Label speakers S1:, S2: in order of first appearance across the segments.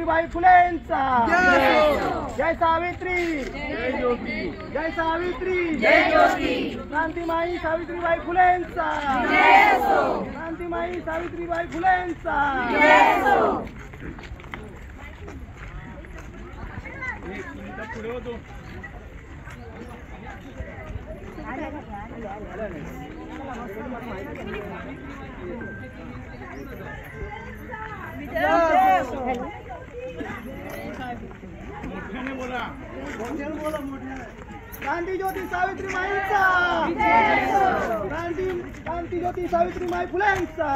S1: सावित्रीबाई फुलेंचा जय सावित्री जय सावित्री क्रांतिमाई सावित्रीबाई फुलेंचा क्रांतिमाई सावित्रीबाई फुलेंचा क्रांती ज्योती सावित्रीबाईंचा क्रांती ज्योती सावित्रीबाई फुलेंचा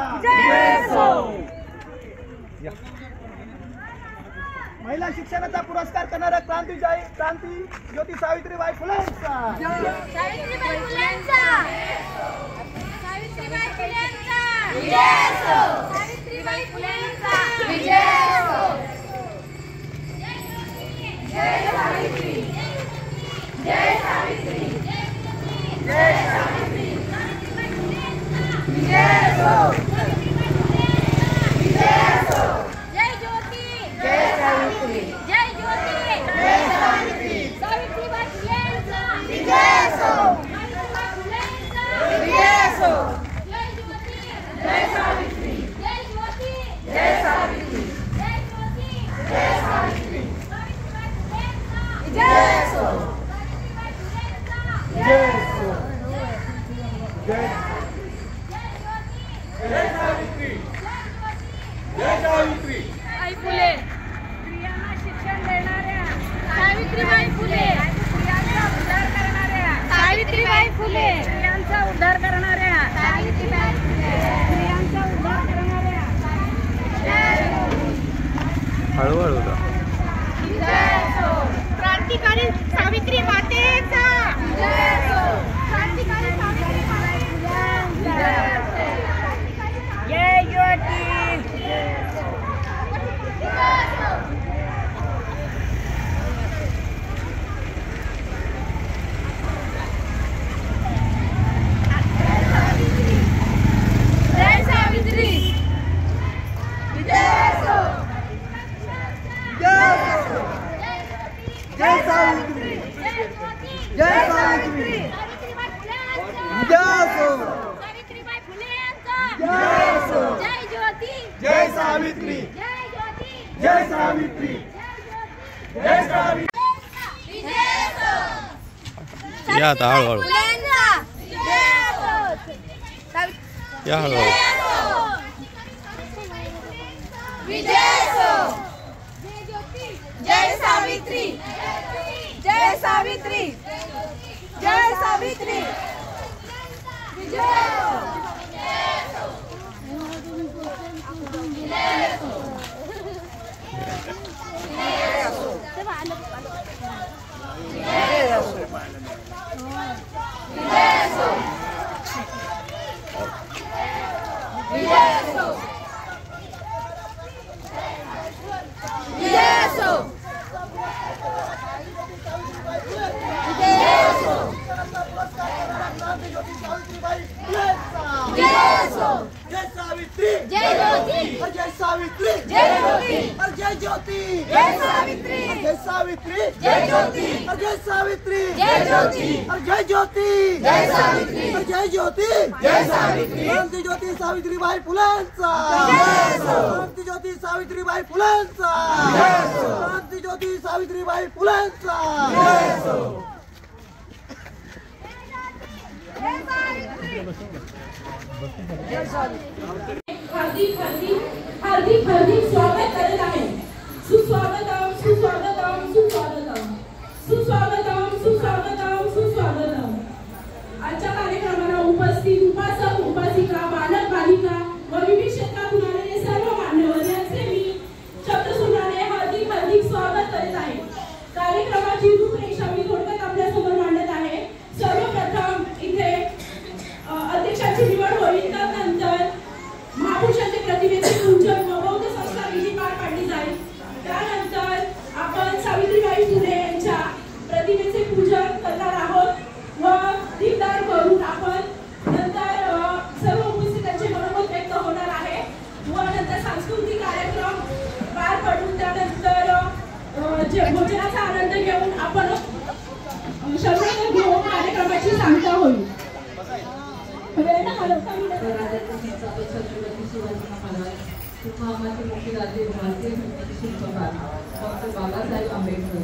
S1: महिला शिक्षणाचा पुरस्कार करणारा क्रांती ज्योती सावित्रीबाई फुलेंचा
S2: सावित्रीबाई फुलेंचा सावित्रीबाई फुलेंचा सावित्रीबाई फुलेंचा जय सावित्री जय सावित्री जय सावित्री जय ज्योती जय सावित्री जय ज्योती जय सावित्री सावित्रीबाई फुलेंचा जय जय सावित्री जय ज्योती जय सावित्री जय ज्योती जय सावित्री जय सावित्री जय सावित्री आई फुले स्त्रियांना शिक्षण देणाऱ्या सावित्रीबाई फुले स्त्रियांचा उद्धार करणाऱ्या सावित्रीबाई फुले स्त्रियांचा उद्धार करणाऱ्या सावित्रीबाई फुले स्त्रियांचा उद्धार करणाऱ्या
S3: हळूहळू
S2: क्रांतिकारी सावित्री मातेचा क्रांतिकारी सावित्री मातेचा जय ज्योती जय सावित्री
S1: जय सावित्री जय सावित्री
S2: सावित्रीबाई फुलेंचा
S1: जय
S2: ज्योती
S1: जय सावित्री
S2: जय ज्योती
S1: जय सावित्री जय सावित्री
S3: या आता हळूहळू या हळूहळू
S2: जय सावित्री जय सावित्री जय सावित्री
S1: जय सावित्री
S2: जय ज्योती
S1: जय सावित्री
S2: जय ज्योती
S1: जय ज्योती
S2: जय सावित्री
S1: जय सावित्री
S2: जय ज्योती
S1: जय सावित्री
S2: जय ज्योती
S1: जय ज्योती
S2: जय सावित्री
S1: जय ज्योती
S2: जय सावित्री
S1: क्रांती ज्योती सावित्रीबाई फुलेंचा क्रांती ज्योती सावित्रीबाई फुलेंचा क्रांती ज्योती सावित्रीबाई फुलेंचा
S4: हार्दिक हार्दिक स्वागत करत आहे सुस्वागतम सुस्वागतम सुस्वागतम सुस्वागतम सुस्वागतम सुस्वागतम आजच्या कार्यक्रमाला उपस्थित उपासक उपासिका बालक बालिका व विविध क्षेत्रातून आलेले सर्व मान्यवर यांचे मी शब्दसुमराने हार्दिक स्वागत करीत आहे। कार्यक्रमाची रूपरेषा मी थोडक्यात आपल्यासमोर मांडत आहे। सर्वप्रथम इथे अध्यक्षाची निवड होईल, त्यानंतर महापुरुषांच्या प्रतिमेचे पूजन व बौद्ध संस्कार विधी पार पाडली जाईल। त्यानंतर आपण सावित्रीबाई फुले यांच्या प्रतिमेचे पूजन करणार आहोत व दीपदान करून आपण नंतर सर्व उपस्थितांचे मनोगत व्यक्त होणार आहे व नंतर सांस्कृतिक कार्यक्रम पार पडून त्यानंतर शिवाजी महाराज, तुकामाचे मुख्यदाते भारतीय घटनेचे शिल्पकार डॉक्टर बाबासाहेब आंबेडकर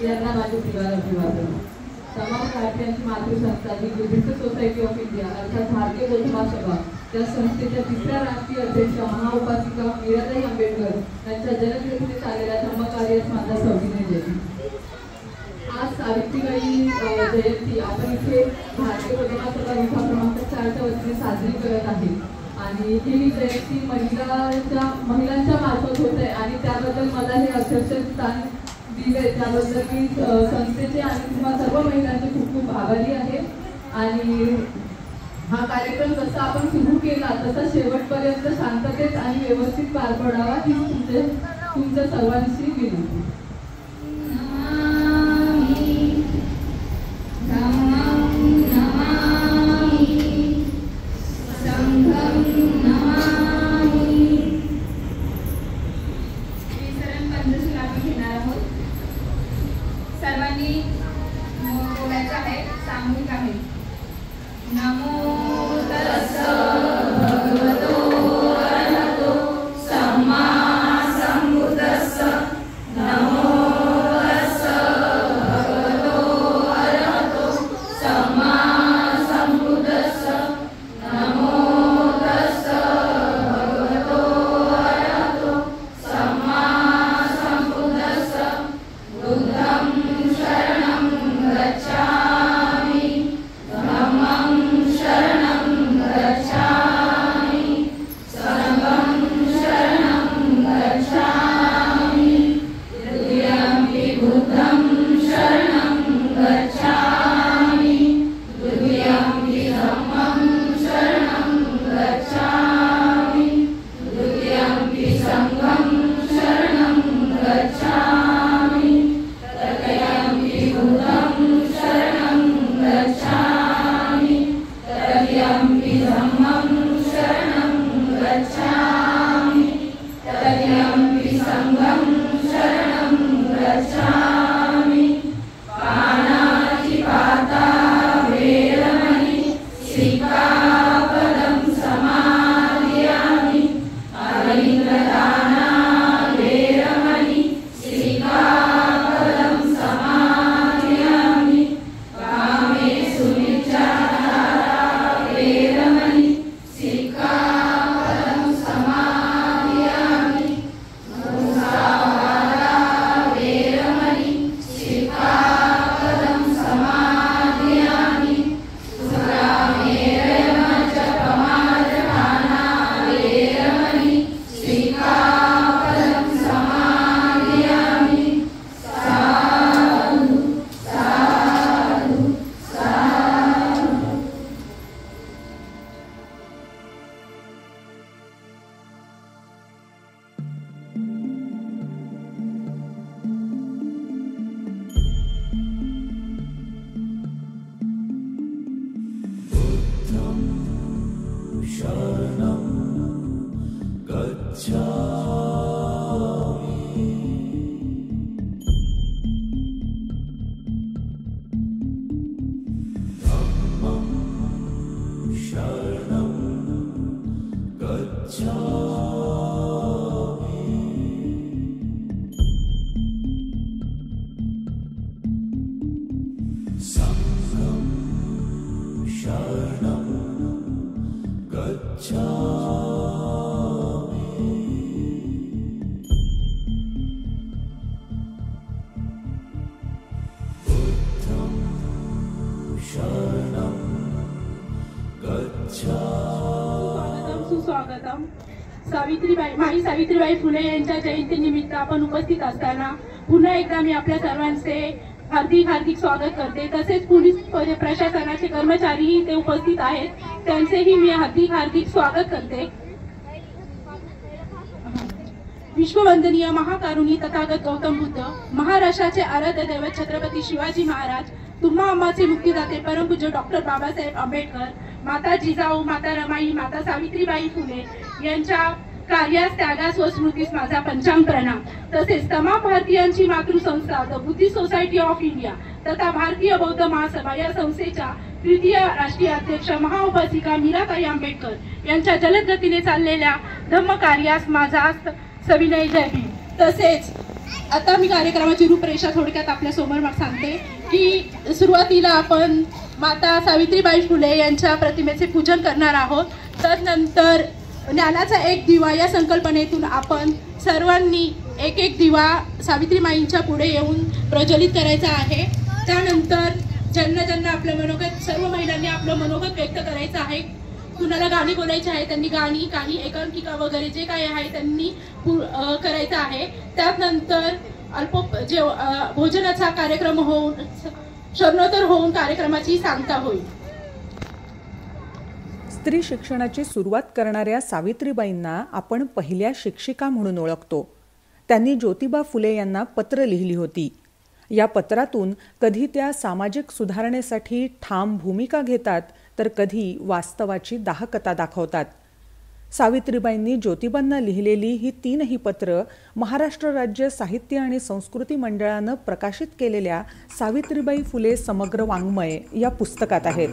S4: यांना माझे प्रिय अभिवादन. तमाम भारतीयांची मातृसंस्था the Buddhist Society of India अर्थात भारतीय बोधमा सभा या संस्थेच्या 3ऱ्या राष्ट्रीय अध्यक्ष महाउपासिका मीराताई आंबेडकर यांच्या जन्मदिवशी चाललेल्या धर्मकार्यास माझा सविनय जयंती. आज सावित्रीबाई जयंती आपण इथे भारतीय बोधमा सभा विभाग क्रमांक 4च्या वतीने साजरी करत आहे आणि ही जयंती महिलांच्या मार्फत होत आहे आणि त्याबद्दल मला हे अध्यक्षस्थान दिले त्याबद्दल मी संस्थेचे आणि तुम्हा सर्व महिलांचे खूप खूप आभारी आहे. आणि हा कार्यक्रम जसा आपण सुरू केला तसा शेवटपर्यंत शांततेत आणि व्यवस्थित पार पडावा ही तुमच्या सर्वांची विनंती.
S2: सर्वांनी बोलायचं आहे, सामूहिक आहे. नमो तस्सै भगवतो अरहतो सम्मा सम्बुद्दस्स. नमो तस्सै भगवतो अरहतो सम्मा सम्बुद्दस्स. नमो तस्सै भगवतो अरहतो सम्मा सम्बुद्दस्स. बुद्धं शरणं गच्छामि, धम्मं शरणं गच्छामि, संघं शरणं गच्छामि, तृतीयम्पि बुद्धं शरणं गच्छामि, तृतीयम्पि धम्मं शरणं गच्छामि, तृतीयम्पि संघं शरणं गच्छामि, तृतीयम्पि बुद्धं शरणं गच्छामि, तृतीयम्पि धम्मं शरणं गच्छामि, तृतीयम्पि संघं शरणं गच्छामि. पाणातिपाता वेरमणि सिक्खापदं समादयामि. अलिङ्गदाना वेरमणि सिक्खापदं समादयामि. कामेषु मिच्छाचारा वेरमणि सिक्खापदं समादयामि. मुसावादा वेरमणि सिक्खापदं समादयामि. सुरामेरयमजपमादपाना वेरमणि सिक्खापदं समादयामि. साधु साधु साधु.
S5: शरणं गच्छामि, धम्मं शरणं गच्छामि, संघं शरणं गच्छामि, बुद्धं शरणं गच्छामि.
S4: सुस्वागतम. माई सावित्रीबाई फुले यांच्या जयंतीनिमित्त आपण उपस्थित असताना पुन्हा एकदा मी आपल्या सर्वांचे हार्दिक हार्दिक स्वागत करते. तसेच पोलीस प्रशासनाचे कर्मचारीही ते उपस्थित आहेत, त्यांचेही मी हार्दिक हार्दिक स्वागत करते. विश्ववंदनीय महाकारुणी तथागत गौतम बुद्ध, महाराष्ट्राचे आराध्य दैवत छत्रपती शिवाजी महाराज, तुम्हा अम्माचे मुक्तिदाते परमपूज्य डॉक्टर बाबासाहेब आंबेडकर, माता जिजाऊ, माता रमाई, माता सावित्रीबाई फुले यांच्या कार्यास, त्यागास व स्मृतीस माझा पंचांग प्रणाम. तसेच तमाम भारतीयांची मातृसंस्था the Buddhist Society of India तथा भारतीय बौद्ध महासभा या संस्थेच्या तृतीय राष्ट्रीय अध्यक्ष महाउपासिका मीराताई आंबेडकर यांच्या जलद गतीने चाललेल्या धम्म कार्यास माझा सविनय जय भीम. तसेच आता मी कार्यक्रमाची रूपरेषा थोडक्यात आपल्या समोर सांगते की सुरुवातीला आपण माता सावित्रीबाई फुले यांच्या प्रतिमेचे पूजन करणार आहोत. तदनंतर ज्ञानाचा एक दिवा या संकल्पनेतून आपण सर्वांनी एक एक दिवा सावित्रीमाईंच्या पुढे येऊन प्रज्वलित करायचा आहे. त्यानंतर ज्यांना आपलं मनोगत, सर्व महिलांनी आपलं मनोगत व्यक्त करायचं आहे. कुणाला गाणी बोलायची आहे त्यांनी गाणी, काही एकांकिका वगैरे जे काही आहे त्यांनी करायचं आहे. त्यानंतर भोजनाचा कार्यक्रम होऊन शरणोत्तर होऊन कार्यक्रमाची सांगता होईल.
S6: स्त्री शिक्षणाची सुरुवात करणाऱ्या सावित्रीबाईंना आपण पहिल्या शिक्षिका म्हणून ओळखतो. त्यांनी ज्योतिबा फुले यांना पत्र लिहिली होती. या पत्रातून कधी त्या सामाजिक सुधारणेसाठी ठाम भूमिका घेतात तर कधी वास्तवाची दाहकता दाखवतात. सावित्रीबाईंनी ज्योतिबांना लिहिलेली ही 3ही पत्र महाराष्ट्र राज्य साहित्य आणि संस्कृती मंडळानं प्रकाशित केलेल्या सावित्रीबाई फुले समग्र वाङ्मय या पुस्तकात आहेत.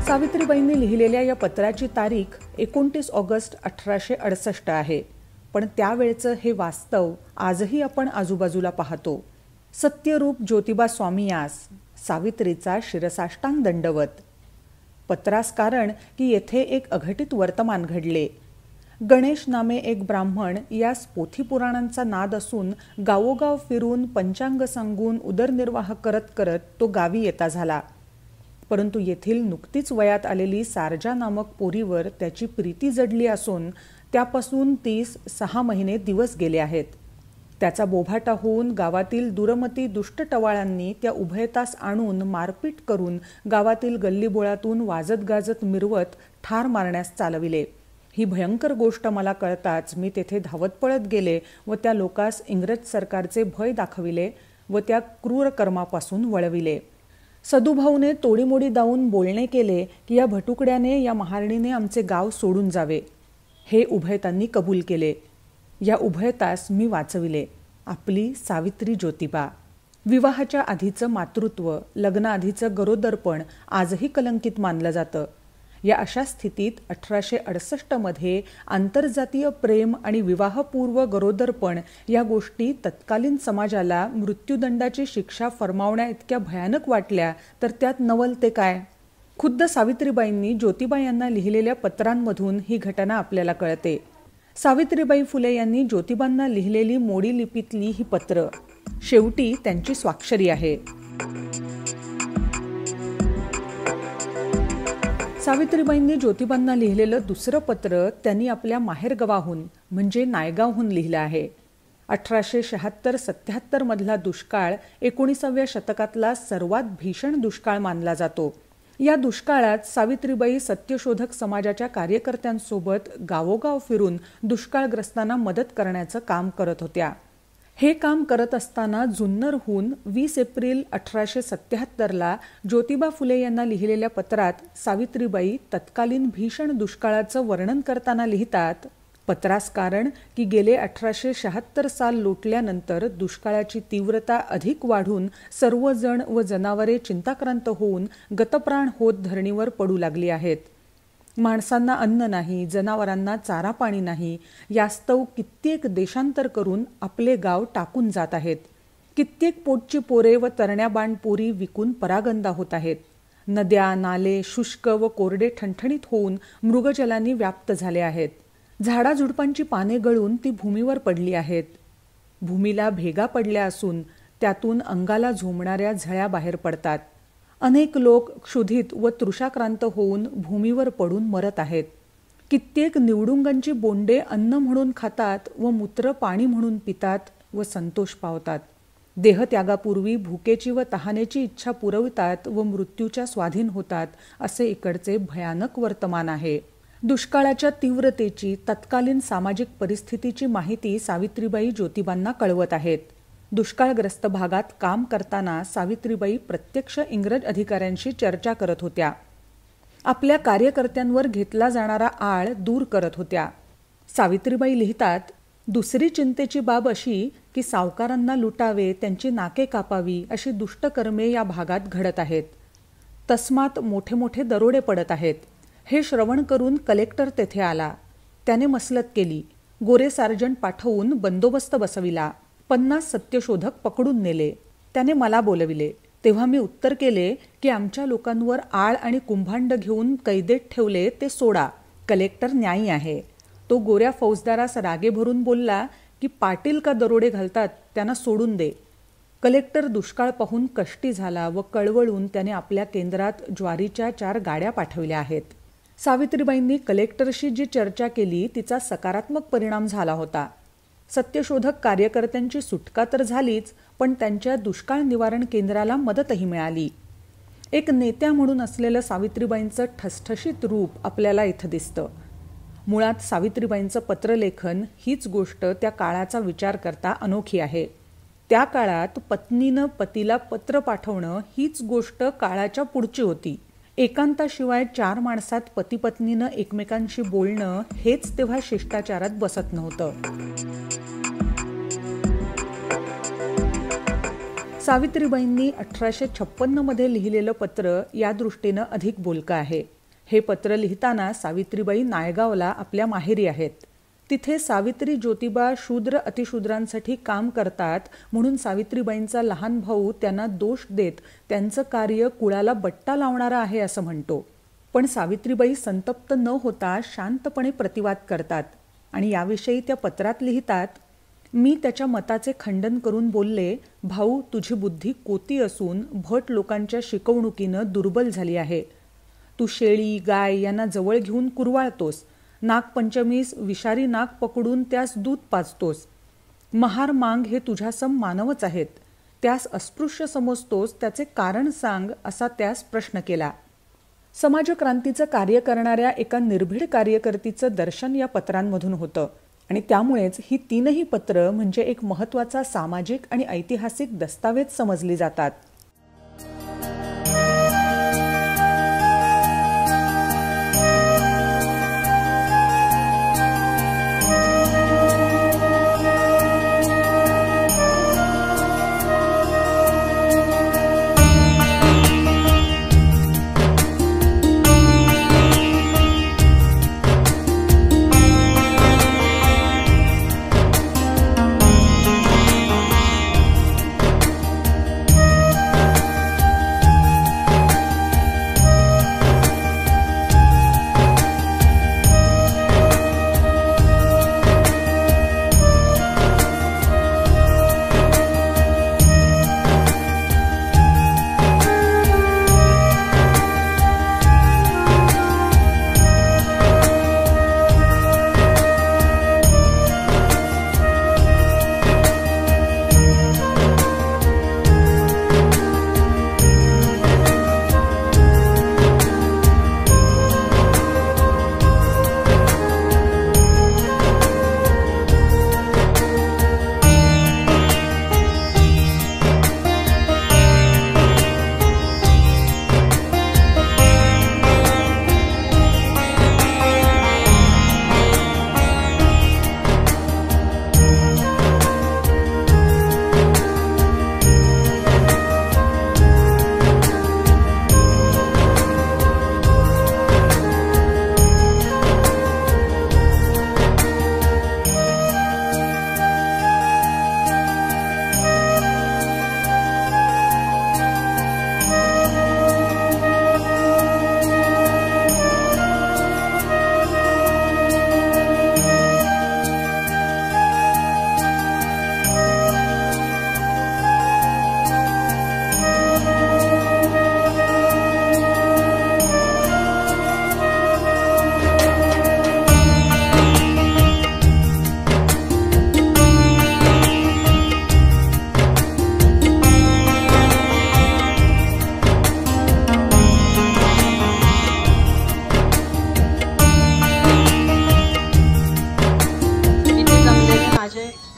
S6: सावित्रीबाईंनी लिहिलेल्या या पत्राची तारीख 29 ऑगस्ट 1868 आहे. पण त्यावेळचं हे वास्तव आजही आपण आजूबाजूला पाहतो. सत्यरूप ज्योतिबा स्वामियास, सावित्रीचा शिरसाष्टांग दंडवत. पत्रास कारण की येथे एक अघटित वर्तमान घडले. गणेश नामे एक ब्राह्मण यास पोथीपुराणांचा नाद असून गावोगाव फिरून पंचांग सांगून उदरनिर्वाह करत करत तो गावी येता झाला. परंतु येथील नुकतीच वयात आलेली सारजा नामक पोरीवर त्याची प्रीती जडली असून त्यापासून 36 महिने दिवस गेले आहेत. त्याचा बोभाटा होऊन गावातील दुरमती दुष्ट टवाळांनी त्या उभयतास आणून मारपीट करून गावातील गल्लीबोळातून वाजत गाजत मिरवत ठार मारण्यास चालविले. ही भयंकर गोष्ट मला कळताच मी तेथे धावत पळत गेले व त्या लोकास इंग्रज सरकारचे भय दाखविले व त्या क्रूर कर्मापासून वळविले. सदुभाऊने तोडीमोडी दावून बोलणे केले की या भटुकड्याने, या महारणीने आमचे गाव सोडून जावे. हे उभयतांनी कबूल केले. या उभयतास मी वाचविले. आपली सावित्री ज्योतिबा. विवाहाच्या आधीचं मातृत्व, लग्नाआधीचं गरोदरपण आजही कलंकित मानलं जातं. या अशा स्थितीत 1868 मध्ये आंतरजातीय प्रेम आणि विवाहपूर्व गरोदरपण या गोष्टी तत्कालीन समाजाला मृत्यूदंडाची शिक्षा फरमावण्या इतक्या भयानक वाटल्या तर त्यात नवल ते काय. खुद्द सावित्रीबाईंनी ज्योतिबा यांना लिहिलेल्या पत्रांमधून ही घटना आपल्याला कळते. सावित्रीबाई फुले यांनी ज्योतिबांना लिहिलेली मोडी लिपीतली ही पत्र, शेवटी त्यांची स्वाक्षरी आहे. सावित्रीबाईंनी ज्योतिबांना लिहिलेलं दुसरं पत्र त्यांनी आपल्या माहेरगावाहून म्हणजे नायगावहून लिहिलं आहे. 1876-77 मधला दुष्काळ 19व्या शतकातला सर्वात भीषण दुष्काळ मानला जातो. या दुष्काळात सावित्रीबाई सत्यशोधक समाजाच्या कार्यकर्त्यांसोबत गावोगाव फिरून दुष्काळग्रस्तांना मदत करण्याचं काम करत होत्या. हे काम करत असताना जुन्नरहून 20 एप्रिल 1877ला ज्योतिबा फुले यांना लिहिलेल्या पत्रात सावित्रीबाई तत्कालीन भीषण दुष्काळाचं वर्णन करताना लिहितात, पत्रास कारण की गेले 1876 साल लोटल्यानंतर दुष्काळाची तीव्रता अधिक वाढून सर्वजण व जनावरे चिंताक्रांत होऊन गतप्राण होत धरणीवर पडू लागली आहेत. माणसांना अन्न नाही, जनावरांना चारा पाणी नाही. यास्तव कित्येक देशांतर करून आपले गाव टाकून जात आहेत. कित्येक पोटची पोरे व तरण्या बाणपोरी विकून परागंदा होत आहेत. नद्या नाले शुष्क व कोरडे ठणठणीत होऊन मृगजलांनी व्याप्त झाले आहेत. झाडाझुडपांची पाने गळून ती भूमीवर पडली आहेत. भूमीला भेगा पडल्या असून त्यातून अंगाला झोमणाऱ्या झळ्या बाहेर पडतात. अनेक लोक क्षुधित व तृषाक्रांत होऊन भूमीवर पडून मरत आहेत. कित्येक निवडुंगांची बोंडे अन्न म्हणून खातात व मूत्र पाणी म्हणून पितात व संतोष पावतात. देहत्यागापूर्वी भुकेची व तहानेची इच्छा पुरवितात व मृत्यूच्या स्वाधीन होतात, असे इकडचे भयानक वर्तमान आहे. दुष्काळाच्या तीव्रतेची तत्कालीन सामाजिक परिस्थितीची माहिती सावित्रीबाई ज्योतिबांना कळवत आहेत. दुष्काळग्रस्त भागात काम करताना सावित्रीबाई प्रत्यक्ष इंग्रज अधिकाऱ्यांशी चर्चा करत होत्या. आपल्या कार्यकर्त्यांवर घेतला जाणारा आळ दूर करत होत्या. सावित्रीबाई लिहितात, दुसरी चिंतेची बाब अशी की सावकारांना लुटावे, त्यांची नाके कापावी अशी दुष्टकर्मे या भागात घडत आहेत. तस्मात मोठे मोठे दरोडे पडत आहेत. हे श्रवण करून कलेक्टर तेथे आला. त्याने मसलत केली. गोरे सार्जंट पाठवून बंदोबस्त बसविला. 50 सत्यशोधक पकडून नेले. त्याने मला बोलविले. तेव्हा मी उत्तर केले की आमच्या लोकांवर आळ आणि कुंभांड घेऊन कैदेत ठेवले ते सोडा. कलेक्टर न्यायी आहे. तो गोऱ्या फौजदारास रागे भरून बोलला की पाटील का दरोडे घालतात, त्यांना सोडून दे. कलेक्टर दुष्काळ पाहून कष्टी झाला व कळवळून त्याने आपल्या केंद्रात ज्वारीच्या 4 गाड्या पाठवल्या आहेत. सावित्रीबाईंनी कलेक्टरशी जी चर्चा केली तिचा सकारात्मक परिणाम झाला होता. सत्यशोधक कार्यकर्त्यांची सुटका तर झालीच, पण त्यांच्या दुष्काळ निवारण केंद्राला मदतही मिळाली. एक नेत्या म्हणून असलेलं सावित्रीबाईंचं ठसठशीत रूप आपल्याला इथं दिसतं. मुळात सावित्रीबाईंचं पत्रलेखन हीच गोष्ट त्या काळाचा विचार करता अनोखी आहे. त्या काळात पत्नीनं पतीला पत्र पाठवणं हीच गोष्ट काळाच्या पुढची होती. एकांताशिवाय 4 माणसात पती-पत्नीनं एकमेकांशी बोलणं हेच तेव्हा शिष्टाचारात बसत नव्हतं. सावित्रीबाईंनी 1856 मध्ये लिहिलेलं पत्र या दृष्टीनं अधिक बोलकं आहे. हे पत्र लिहिताना सावित्रीबाई नायगावला आपल्या माहेरी आहेत. तिथे सावित्री ज्योतिबा शूद्र अतिशूद्रांसाठी काम करतात म्हणून सावित्रीबाईंचा लहान भाऊ त्यांना दोष देत त्यांचं कार्य कुळाला बट्टा लावणारं आहे असं म्हणतो. पण सावित्रीबाई संतप्त न होता शांतपणे प्रतिवाद करतात आणि याविषयी त्या पत्रात लिहितात, मी त्याच्या मताचे खंडन करून बोलले, भाऊ तुझी बुद्धी कोती असून भट लोकांच्या शिकवणुकीनं दुर्बल झाली आहे. तू शेळी गाय यांना जवळ घेऊन कुरवाळतोस. नागपंचमीस विषारी नाग पकडून त्यास दूध पाजतोस. महार मांग हे तुझ्यासम मानवच आहेत. त्यास अस्पृश्य समजतोस, त्याचे कारण सांग असा त्यास प्रश्न केला. समाजक्रांतीचं कार्य करणाऱ्या एका निर्भीड कार्यकर्तीचं दर्शन या पत्रांमधून होतं आणि त्यामुळेच ही 3ही पत्र म्हणजे एक महत्त्वाचा सामाजिक आणि ऐतिहासिक दस्तावेज समजली जातात.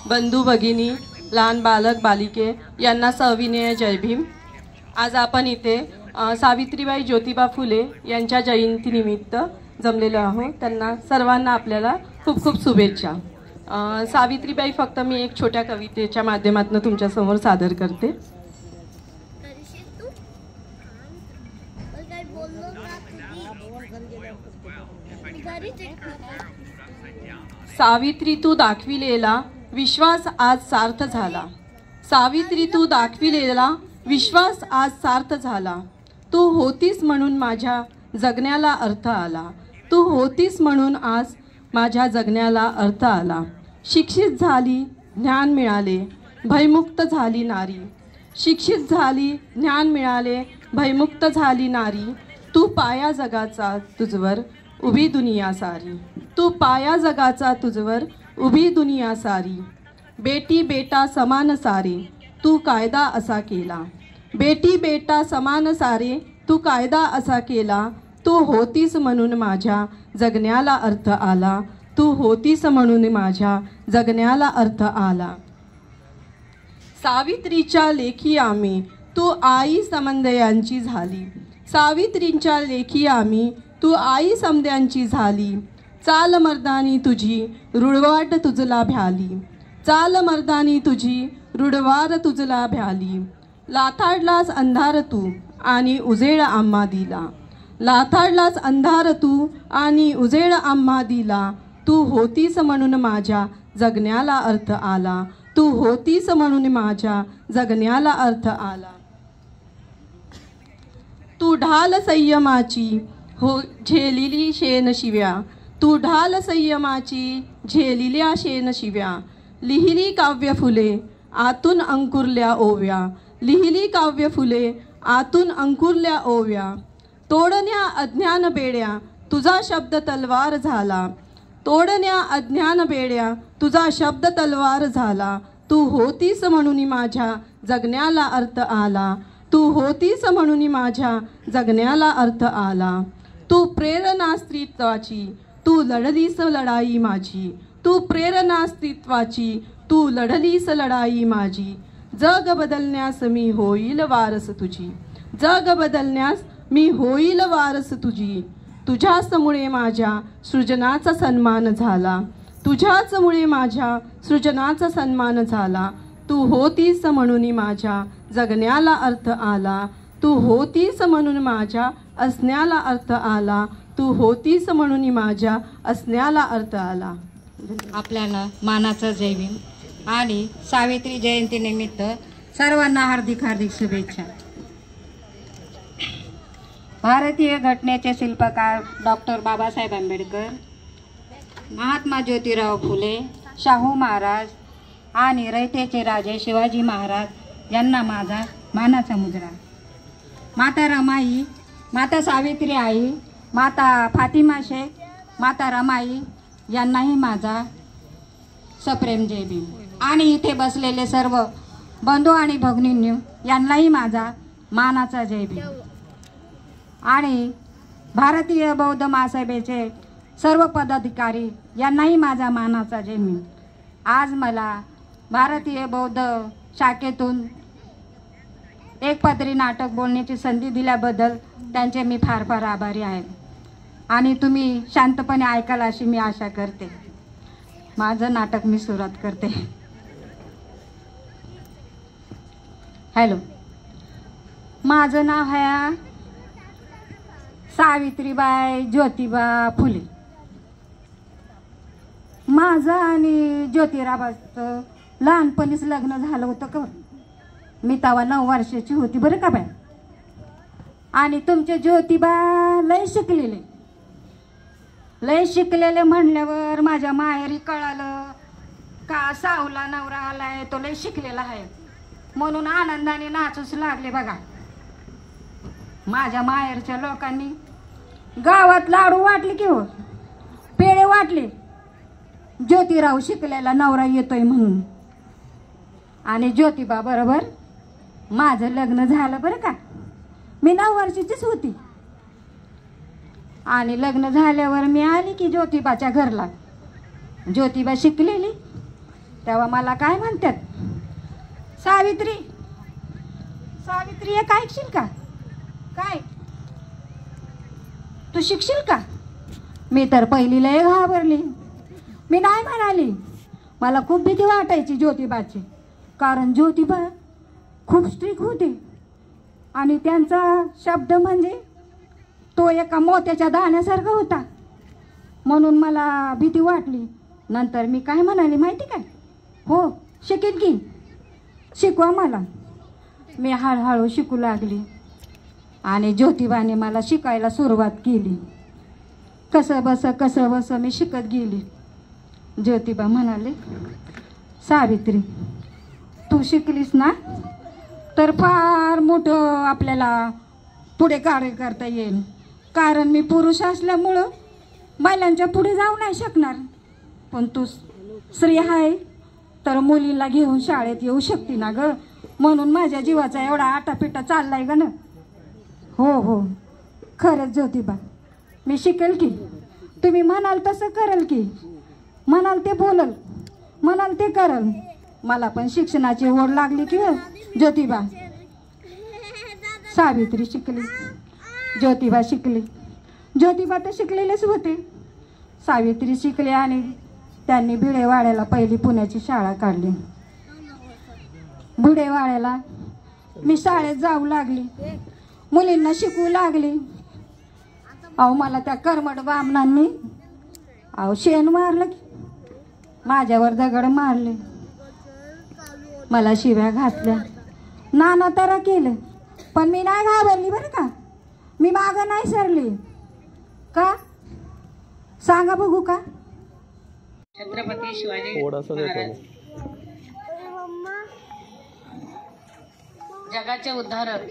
S7: बंधू भगिनी, लहान बालक बालिके यांना सविनय जय भीम. आज आपण इथे सावित्रीबाई ज्योतिबा फुले यांच्या जयंतीनिमित्त जमलेलो आहोत. त्यांना सर्वांना आपल्याला खूप खूप शुभेच्छा. सावित्रीबाई फक्त मी एक छोट्या कवितेच्या माध्यमातून तुमच्यासमोर सादर करते. सावित्री तू दाखविलेला विश्वास आज सार्थ झाला. सावित्री तू दाखविलेला विश्वास आज सार्थ झाला. तू होतीस म्हणून माझ्या जगण्याला अर्थ आला. तू होतीस म्हणून आज माझ्या जगण्याला अर्थ आला. शिक्षित झाली ज्ञान मिळाले भयमुक्त झाली नारी. शिक्षित झाली ज्ञान मिळाले भयमुक्त झाली नारी. तू पाया जगाचा तुझवर उभी दुनिया सारी. तू पाया जगाचा तुझवर उभी दुनिया सारी. बेटी बेटा समान सारे तू कायदा असा केला. बेटी बेटा समान सारे तू कायदा असा केला. तू होतीस म्हणून माझ्या जगण्याला अर्थ आला. तू होतीस म्हणून माझ्या जगण्याला अर्थ आला. सावित्रीच्या लेखी आम्ही तू आई समंदयांची झाली. सावित्रीच्या लेखी आम्ही तू आई समद्यांची झाली. चाल मर्दानी तुझी रुडवाट तुझला भ्याली. चाल मर्दानी तुझी रुडवार तुझला भ्याली. लाथाडलास अंधार तू आणि उजेड आम्हा दिला. लाथाडलास अंधार तू आणि उजेड आम्हा दिला. तू होतीस म्हणून माझ्या जगण्याला अर्थ आला. तू होतीस म्हणून माझ्या जगण्याला अर्थ आला. तू ढाल संयमाची हो झेलिली शेन शिव्या. तू ढाल संयमाची झेलिल्या शेन शिव्या. लिहिली काव्य फुले आतून अंकुरल्या ओव्या. लिहिली काव्य फुले आतून अंकुरल्या ओव्या. तोडण्या अज्ञान बेड्या तुझा शब्द तलवार झाला. तोडण्या अज्ञान बेड्या तुझा शब्द तलवार झाला. तू होतीस म्हणून माझ्या जगण्याला अर्थ आला. तू होतीस म्हणून माझ्या जगण्याला अर्थ आला. तू प्रेरणा स्त्रीत्वाची तू लढलीस लढाई माझी. तू प्रेरणा अस्तित्वाची तू लढलीस लढाई माझी. जग बदलण्यास मी होईल वारस तुझी. जग बदलण्यास मी होईल वारस तुझी. तुझ्याचमुळे माझ्या सृजनाचा सन्मान झाला. तुझ्याचमुळे माझ्या सृजनाचा सन्मान झाला. तू होतीस म्हणून माझ्या जगण्याला अर्थ आला. तू होतीस म्हणून माझ्या असण्याला अर्थ आला. तू होतीस म्हणून माझ्या असण्याला अर्थ आला.
S8: आपल्याला मानाचा जय भीम आणि सावित्री जयंतीनिमित्त सर्वांना हार्दिक हार्दिक शुभेच्छा. भारतीय घटनेचे शिल्पकार डॉक्टर बाबासाहेब आंबेडकर, महात्मा ज्योतिराव फुले, शाहू महाराज आणि रयतेचे राजे शिवाजी महाराज यांना माझा मानाचा मुजरा. माता रमाई, माता सावित्री आई, माता फातिमा शेख, माता रमाई यांनाही माझा सप्रेम जय भीम. आणि इथे बसलेले सर्व बंधू आणि भगिनींनी यांनाही माझा मानाचा जय भीम. आणि भारतीय बौद्ध महासभेचे सर्व पदाधिकारी यांनाही माझा मानाचा जय भीम. आज मला भारतीय बौद्ध शाखेतून एकपात्री नाटक बोलण्याची संधी दिल्याबद्दल त्यांचे मी फार फार आभारी आहे. आणि तुम्ही शांतपणे ऐकाल अशी मी आशा करते. माझं नाटक मी सुरुवात करते. हॅलो, माझं नाव आहे सावित्रीबाई ज्योतिबा फुले. माझं आणि ज्योतिराबाचं लहानपणीच लग्न झालं होतं का. मी तेव्हा 9 वर्षाची होती बरं का बाय. आणि तुमचे ज्योतिबा लय शिकलेले म्हणल्यावर माझ्या माहेरी कळालं का सावला नवरा आलाय तो लय शिकलेला आहे म्हणून आनंदाने नाचूच लागले बघा. माझ्या माहेरच्या लोकांनी गावात लाडू वाटले की हो, पेढे वाटले, ज्योतिराव शिकलेला नवरा येतोय म्हणून. आणि ज्योतिबा बरोबर माझं लग्न झालं बरं का. मी 9 वर्षाचीच होती. आणि लग्न झाल्यावर मी आली की ज्योतिबाच्या घरला. ज्योतिबा शिकलेली तेव्हा मला काय म्हणतात, सावित्री सावित्री एक ऐकशील का. काय तू शिकशील का. मी तर पहिली लय घाबरली. मी नाही म्हणाली. मला खूप भीती वाटायची ज्योतिबाची, कारण ज्योतिबा खूप स्ट्रिक होते आणि त्यांचा शब्द म्हणजे तो एका मोत्याच्या दाण्यासारखा होता. म्हणून मला भीती वाटली. नंतर मी काय म्हणाली माहिती काय? हो शिकेल की, शिकवा मला. मी हळूहळू शिकू लागली आणि ज्योतिबाने मला शिकायला सुरुवात केली. कसं बस मी शिकत गेली. ज्योतिबा म्हणाले, सावित्री तू शिकलीस ना तर फार मोठं आपल्याला पुढे कार्य करता येईल, कारण मी पुरुष असल्यामुळं महिलांच्या पुढे जाऊ नाही शकणार, पण तू स्त्री आहे तर मुलीला घेऊन शाळेत येऊ शकते ना ग. म्हणून माझ्या जीवाचा एवढा आटापिटा चाललाय ग ना. हो खरंच ज्योतिबा, मी शिकेल की. तुम्ही म्हणाल तसं करेल की, म्हणाल ते बोलल, म्हणाल ते करल. मला पण शिक्षणाची ओढ लागली की ज्योतिबा. सावित्री शिकली, ज्योतिबा शिकली. ज्योतिबा तर शिकलेलेच होते. सावित्री शिकली आणि त्यांनी भिडेवाड्याला पहिली पुण्याची शाळा काढली. भिडेवाड्याला मी शाळेत जाऊ लागली, मुलींना शिकवू लागली. अहो मला त्या कर्मठ बामणांनी शेण मारलं, माझ्यावर दगड मारले, मला शिव्या घातल्या, नाना तरा केलं, पण मी नाही घाबरली बरं का. मी मागं नाही सरली. का सांगा बघू का?
S9: छत्रपती शिवाजी महाराज जगाचे उद्धारक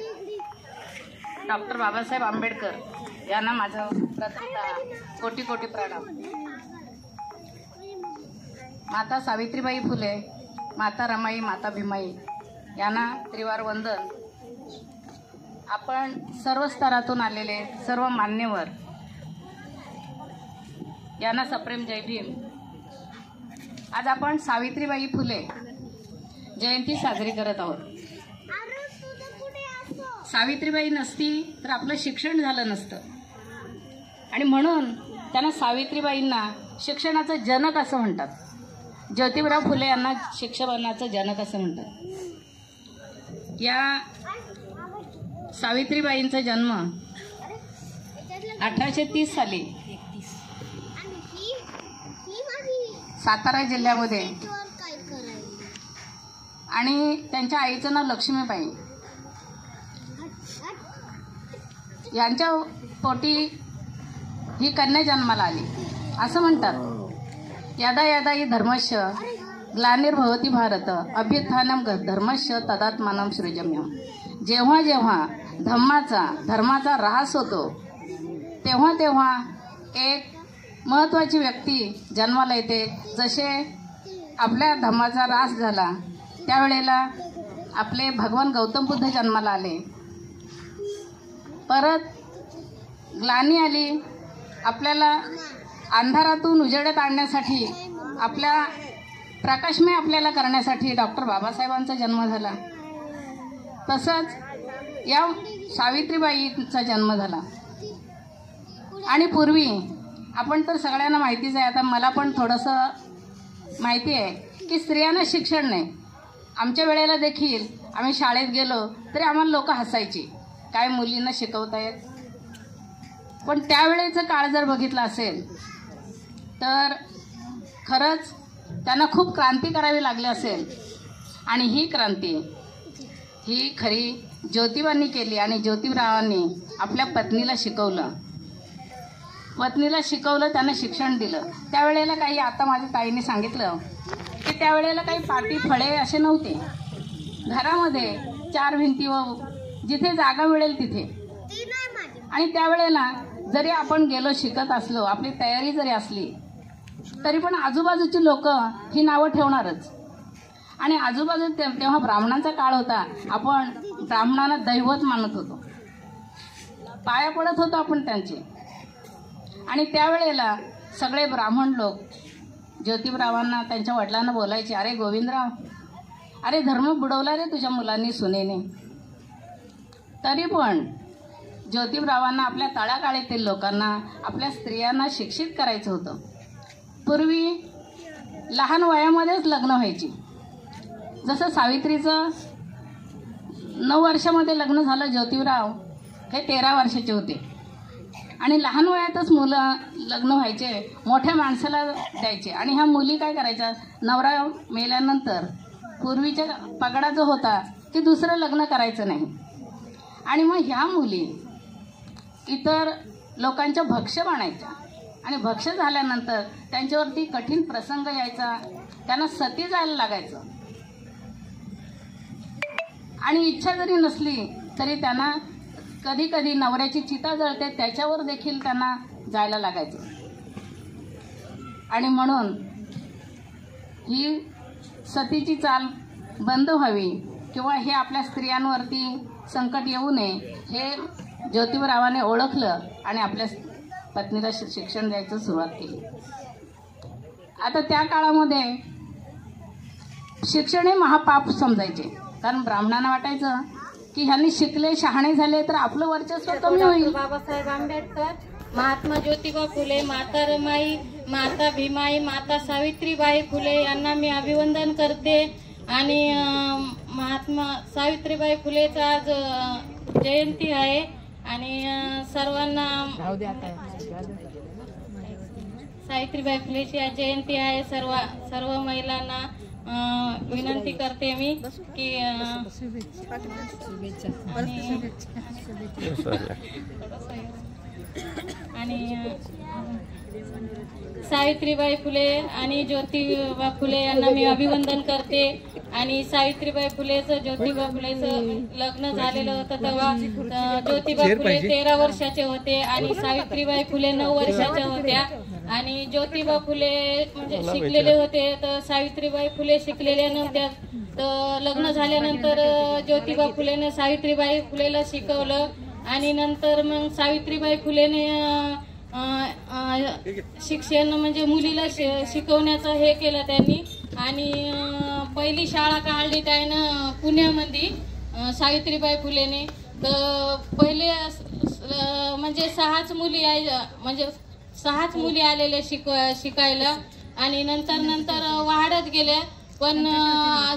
S9: डॉक्टर बाबासाहेब आंबेडकर यांना माझा प्रथमतः कोटी कोटी प्रणाम. माता सावित्रीबाई फुले, माता रमाई, माता भीमाई यांना त्रिवार वंदन. आपण सर्व स्तरातून आलेले सर्व मान्यवर यांना सप्रेम जय भीम. आज आपण सावित्रीबाई फुले जयंती साजरी करत आहोत. सावित्रीबाई नसती तर आपलं शिक्षण झालं नसतं आणि म्हणून त्यांना सावित्रीबाईंना शिक्षणाचं जनक असं म्हणतात. ज्योतिबराव फुले यांना शिक्षणाचं जनक असं म्हणतात. या सावित्रीबाईंचा जन्म 1830 साली सातारा जिल्ह्यामध्ये आणि त्यांच्या आईचं नाव लक्ष्मीबाई. यांच्या पोटी ही कन्या जन्माला आली असं म्हणतात. यदा यदा ही धर्मस्य ग्लानिर्भवती भारत अभ्युत्थानम धर्मस्य तदात्मानं सृजम्यम. जेव्हा जेव्हा धर्माचा ऱ्हास होतो तेव्हा तेव्हा एक महत्त्वाची व्यक्ती जन्माला येते. जसे आपल्या धर्माचा ऱ्हास झाला त्यावेळेला आपले भगवान गौतम बुद्ध जन्माला आले. परत ग्लानी आली, आपल्याला अंधारातून उजेडात आणण्यासाठी, आपल्या प्रकाशमय आपल्याला करण्यासाठी डॉक्टर बाबासाहेबांचा जन्म झाला. तसंच या सावित्रीबाईंचा जन्म झाला. आणि पूर्वी आपण तर सगळ्यांना माहितीच आहे, आता मला पण थोडंसं माहिती आहे की स्त्रियांना शिक्षण नाही. आमच्या वेळेला देखील आम्ही शाळेत गेलो तरी आम्हाला लोक हसायची, काय मुलींना शिकवतायत. पण त्यावेळेचा काळ जर बघितला असेल तर खरंच त्यांना खूप क्रांती करावी लागली असेल. आणि ही क्रांती ही खरी ज्योतिबांनी केली. आणि ज्योतिबरावांनी आपल्या पत्नीला शिकवलं, त्यांना शिक्षण दिलं. त्यावेळेला काही, आता माझ्या ताईने सांगितलं की त्यावेळेला काही पाटी फळे असे नव्हते. घरामध्ये 4 भिंती व जिथे जागा मिळेल तिथे. आणि त्यावेळेला जरी आपण गेलो, शिकत असलो, आपली तयारी जरी असली तरी पण आजूबाजूची लोक ही नावं ठेवणारच. आणि आजूबाजू तेव्हा ब्राह्मणांचा काळ होता. आपण ब्राह्मणांना दैवत मानत होतो, पाया पडत होतो आपण त्यांचे. आणि त्यावेळेला सगळे ब्राह्मण लोक ज्योतिबरावांना, त्यांच्या वडिलांना बोलायचे, अरे गोविंदराव, अरे धर्म बुडवला रे तुझ्या मुलांनी, सुनेने. तरी पण ज्योतिबरावांना आपल्या तळागाळीतील लोकांना, आपल्या स्त्रियांना शिक्षित करायचं होतं. पूर्वी लहान वयामध्येच लग्न व्हायची. जसं सावित्रीचं 9 वर्षामध्ये लग्न झालं, ज्योतिराव हे 13 वर्षाचे होते आणि लहान वयातच मुलं लग्न व्हायचे, मोठ्या माणसाला द्यायचे. आणि ह्या मुली काय करायच्या, नवरा मेल्यानंतर पूर्वीच्या पगडा जो होता की दुसरं लग्न करायचं नाही. आणि मग ह्या मुली इतर लोकांच्या भक्ष्य बनायच्या आणि भक्ष्य झाल्यानंतर त्यांच्यावरती कठीण प्रसंग यायचा, त्यांना सती जायला लागायचं. आणि इच्छा जरी नसली तरी त्यांना कधी कधी नवऱ्याची चिता जळते त्याच्यावर देखील त्यांना जायला लागायचं. आणि म्हणून ही सतीची चाल बंद व्हावी किंवा हे आपल्या स्त्रियांवरती संकट येऊ नये हे ज्योतिबारावाने ओळखलं आणि आपल्या पत्नीला शिक्षण द्यायचं सुरुवात केली. आता त्या काळामध्ये शिक्षण हे महापाप समजायचे, कारण ब्राह्मणांना वाटायचं की ह्यांनी शिकले शहाणे झाले तर आपलं वर्चस्व कमी होईल.
S2: बाबासाहेब आंबेडकर, महात्मा ज्योतिबा फुले, माता रमाई, माता भीमाई, माता सावित्रीबाई फुले यांना मी अभिवंदन करते. आणि महात्मा सावित्रीबाई फुलेचा आज जयंती आहे आणि सर्वांना सावित्रीबाई फुलेची आज जयंती आहे. सर्व महिलांना विनंती करते मी की आणि सावित्रीबाई फुले आणि ज्योतिबा फुले यांना मी अभिवंदन करते. आणि सावित्रीबाई फुलेचं ज्योतिबा फुलेचं लग्न झालेलं होतं तेव्हा ज्योतिबा फुले 13 वर्षाचे होते आणि सावित्रीबाई फुले 9 वर्षाच्या होत्या. आणि ज्योतिबा फुले म्हणजे शिकलेले होते तर सावित्रीबाई फुले शिकलेल्या नव्हत्या. तर लग्न झाल्यानंतर ज्योतिबा फुलेने सावित्रीबाई फुलेला शिकवलं आणि नंतर मग सावित्रीबाई फुलेने शिक्षण म्हणजे मुलीला शिकवण्याचं हे केलं त्यांनी. आणि पहिली शाळा काढली त्यानं पुण्यामध्ये सावित्रीबाई फुलेने. तर पहिले म्हणजे 6च मुली आलेल्या शिकायला आणि नंतर वाढत गेल्या. पण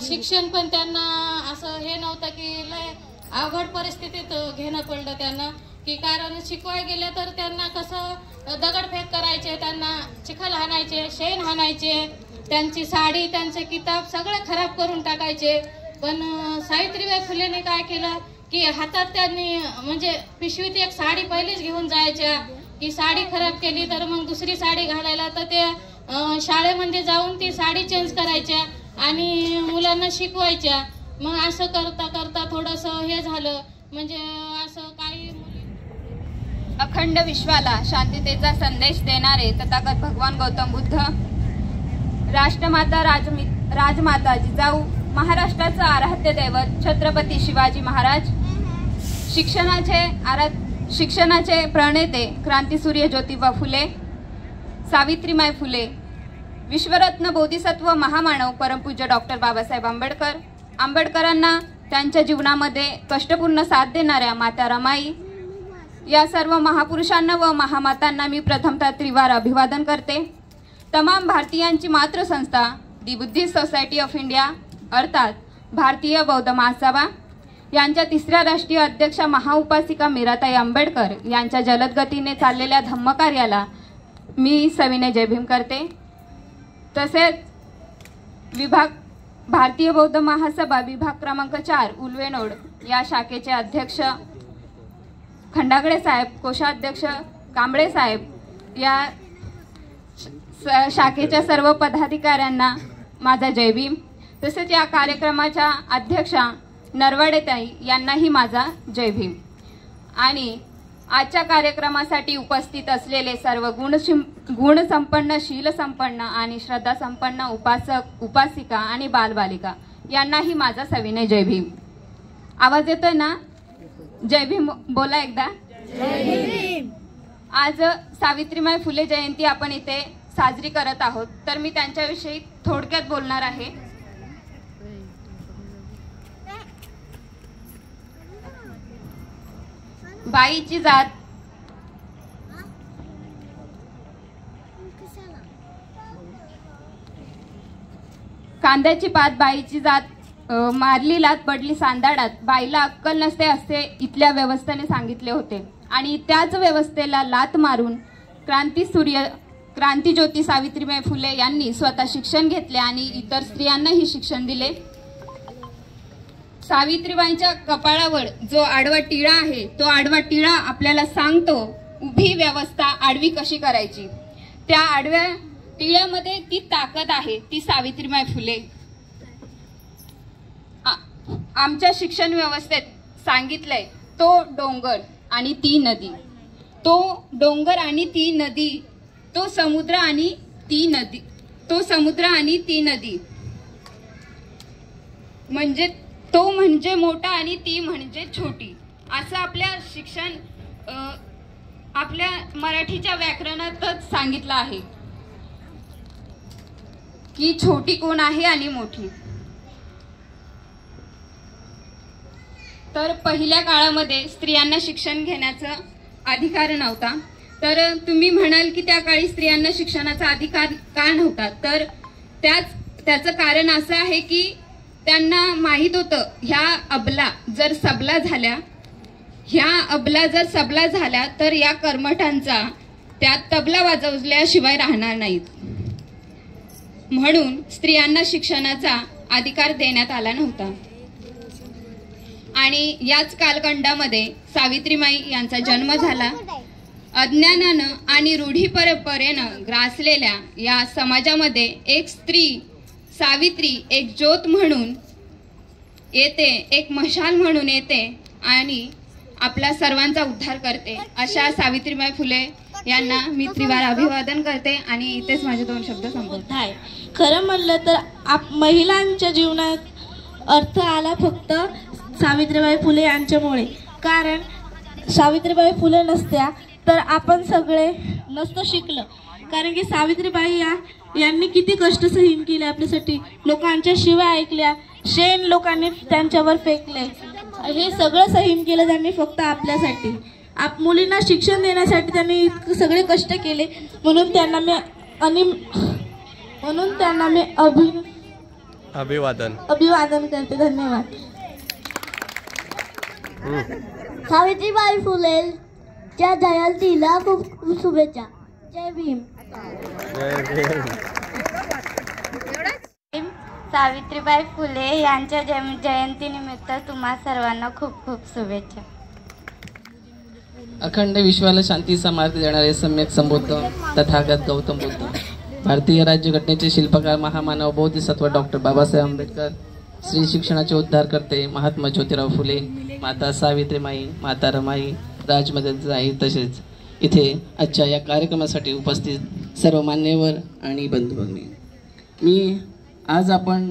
S2: शिक्षण पण त्यांना असं हे नव्हतं की लय अवघड परिस्थितीत घेणं पडलं त्यांना, की कारण शिकवाय गेले तर त्यांना कसं दगडफेक करायचे, त्यांना चिखल हाणायचे, शेण हाणायचे, त्यांची साडी त्यांचे किताब सगळं खराब करून टाकायचे. पण सावित्रीबाई फुलेने काय केलं की हातात त्यांनी म्हणजे पिशवीत एक साडी पहिलीच घेऊन जायच्या, की साडी खराब केली तर मग दुसरी साडी घालायला तर ते शाळेमध्ये जाऊन ती साडी चेंज करायच्या आणि मुलांना शिकवायच्या. मग असं करता करता थोडंसं हे झालं म्हणजे असं काही.
S10: अखंड विश्वाला शांततेचा संदेश देणारे तथागत भगवान गौतम बुद्ध, राष्ट्रमाता राजमाता जिजाऊ, महाराष्ट्राचं आराध्य दैवत छत्रपती शिवाजी महाराज, शिक्षणाचे प्रणेते क्रांतीसूर्य ज्योतिबा फुले, सावित्रीबाई फुले, विश्वरत्न बोधिसत्व महामानव परमपूज्य डॉक्टर बाबासाहेब आंबेडकर, आंबेडकरांना त्यांच्या जीवनामध्ये कष्टपूर्ण साथ देणाऱ्या माता रमाई, या सर्व महापुरुषांना व महामातांना मी प्रथमतः त्रिवार अभिवादन करते. तमाम भारतीयांची मातृसंस्था the Buddhist Society of India अर्थात भारतीय बौद्ध महासभा यांच्या 3ऱ्या राष्ट्रीय अध्यक्षा महाउपासिका मीराताई आंबेडकर यांच्या जलद गतीने चाललेल्या धम्मकार्याला मी सविनय जय भीम करते. तसेच भारतीय बौद्ध महासभा विभाग क्रमांक 4 उल्वेनोड या शाखेचे अध्यक्ष खंडागळे साहेब, कोषाध्यक्ष कांबळे साहेब, या शाखेच्या सर्व पदाधिकाऱ्यांना माझा जय भीम. तसेच या कार्यक्रमाच्या अध्यक्षा नरवाडेताई यांनाही माझा जय भीम. आणि आजच्या कार्यक्रमासाठी उपस्थित असलेले सर्व गुणसंपन्न, शीलसंपन्न आणि श्रद्धासंपन्न उपासक, उपासिका आणि बालबालिका यांनाही माझा सविनय जय भीम. आवाज येतोय ना? जय भीम बोला एकदा. आज सावित्रीबाई फुले जयंती आपण इथे साजरी करत आहोत, तर मी त्यांच्याविषयी थोडक्यात बोलणार आहे. बाईची जात कांद्याची पात बाईची जात, मारली लात पडली सांदाडात, बाईला अक्कल नसते असे इथल्या व्यवस्थेने सांगितले होते. आणि त्याच व्यवस्थेला लात मारून क्रांतिज्योती सावित्रीबाई फुले यांनी स्वतः शिक्षण घेतले आणि इतर स्त्रियांनाही शिक्षण दिले. सावित्रीबाईंच्या कपाळावर जो आडवा टिळा आहे, तो आडवा टिळा आपल्याला सांगतो उभी व्यवस्था आडवी कशी करायची. त्या आडव्या टिळ्यामध्ये ती ताकद आहे, ती सावित्रीबाई फुले. आमच्या शिक्षण व्यवस्थेत सांगितलंय तो डोंगर आणि ती नदी, तो डोंगर आणि ती नदी, तो समुद्र आणि ती नदी, तो समुद्र आणि ती नदी, म्हणजे तो म्हणजे मोठा आणि ती म्हणजे छोटी, असं आपल्या शिक्षण आपल्या मराठीच्या व्याकरणातच सांगितलं आहे की छोटी कोण आहे आणि मोठी. तर पहिल्या काळामध्ये स्त्रियांना शिक्षण घेण्याचा अधिकार नव्हता. तर तुम्ही म्हणाल की त्या काळी स्त्रियांना शिक्षणाचा अधिकार का नव्हता, तर त्याचं कारण असं आहे की त्यांना माहित होतं ह्या अबला जर सबला झाल्या तर या कर्मठांचा त्या तबला वाजवल्याशिवाय राहणार नाहीत. म्हणून स्त्रियांना शिक्षणाचा अधिकार देण्यात आला नव्हता. आणि याच कालखंडामध्ये सावित्रीबाई यांचा जन्म झाला. अज्ञानानं आणि रूढी परंपरेनं ग्रासलेल्या या समाजामध्ये एक स्त्री सावित्री एक ज्योत म्हणून येते, एक मशाल म्हणून येते आणि आपला सर्वांचा उद्धार करते. अशा सावित्रीबाई फुले यांना मी त्रिवार अभिवादन करते आणि इथेच माझे 2 शब्द संपवते.
S4: आहे. खरं म्हणलं तर महिलांच्या जीवनात अर्थ आला फक्त सावित्रीबाई फुले यांच्यामुळे. कारण सावित्रीबाई फुले नसत्या तर आपण सगळे नसतं शिकलं. कारण की सावित्रीबाई यांनी किती कष्ट सहन केले आपल्यासाठी. लोकांच्या शिव्या ऐकल्या, शेण लोकांनी त्यांच्यावर फेकले, हे सगळं सहन केलं त्यांनी फक्त आपल्यासाठी. मुलींना शिक्षण देण्यासाठी त्यांनी सगळे कष्ट केले. म्हणून त्यांना मी अभिवादन करते. धन्यवाद.
S11: सावित्रीबाई फुलेच्या जयंतीला खूप खूप शुभेच्छा. जय भीम.
S12: सावित्रीबाई फुले यांच्या जयंतीनिमित्त तुम्हा सर्वांना खूप खूप शुभेच्छा.
S13: अखंड विश्वाला शांती समार्थ देणारे सम्यक संबोध तथागत गौतम बुद्ध, भारतीय राज्यघटनेचे शिल्पकार महामानव बोधिसत्व डॉक्टर बाबासाहेब आंबेडकर, स्त्री शिक्षणाचे उद्धारकर्ते महात्मा ज्योतिराव फुले, माता सावित्रीबाई, माता रमाई, राजमाताई, तसेच इथे आजच्या या कार्यक्रमासाठी उपस्थित सर्व मान्यवर आणि बंधू भगिनी, मी आज आपण